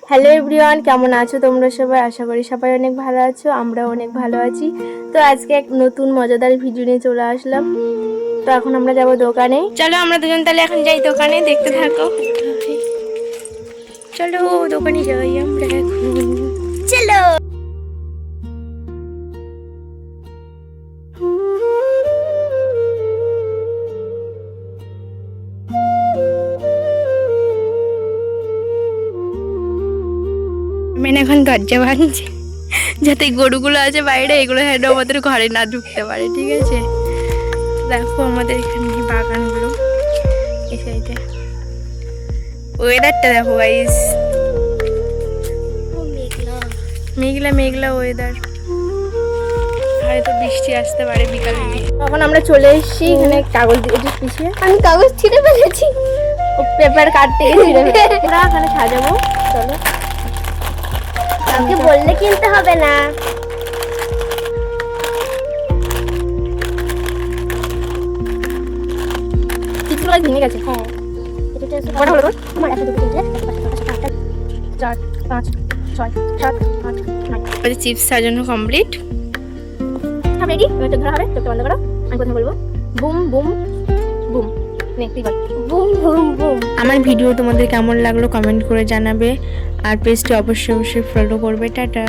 Hello everyone, কেমন আছো তোমরা সবাই? আশা করি সবাই অনেক ভালো আছো, আমরাও অনেক ভালো আছি। তো আজকে এক নতুন মজাদার ভিডিও নিয়ে চলে আসলাম। তো এখন আমরা যাব দোকানে। চলো আমরা দুজন তাহলে এখন যাই দোকানে, দেখতে থাকো। চলো দোকানে যাই আমরা এখন, চলো। মেন এখন দরজা ভাঙছে যাতে গরুগুলো আছে বাইরে, এগুলো যেন আমাদের ঘরে না ঢুকতে পারে, ঠিক আছে? দেখো আমাদের এখানে বাগানগুলো, এই সাইডে ওয়েদারটা দেখো গাইস, মেঘলা মেঘলা ওয়েদার, হয়তো বৃষ্টি আসতে পারে বিকালের দিকে। তখন আমরা চলে এসেছি এখানে, কাগজ দিয়েছি পিছিয়ে, আমি কাগজ ছিঁড়ে ফেলেছি, ও পেপার কাটতে গিয়ে আমরা এখানে সাজাবো। চলো, আমাকে বললে কিনতে হবে না। চিপসগুলো ভেঙে গেছে। হ্যাঁ, কটা হলো তোর? আমার 1 2 3 4 5 6 7 8 আমাদের চিপস সাজানো কমপ্লিট, রেডি। এবার চোখ ধরা হবে, চোখটা বন্ধ করো। আমি কথা বলবো। Boom boom boom. নে তুই বল। Boom boom boom. আমার ভিডিও তোমাদের কেমন লাগলো কমেন্ট করে জানাবে, আর পেজটি অবশ্যই অবশ্যই ফলো করবে। টাটা।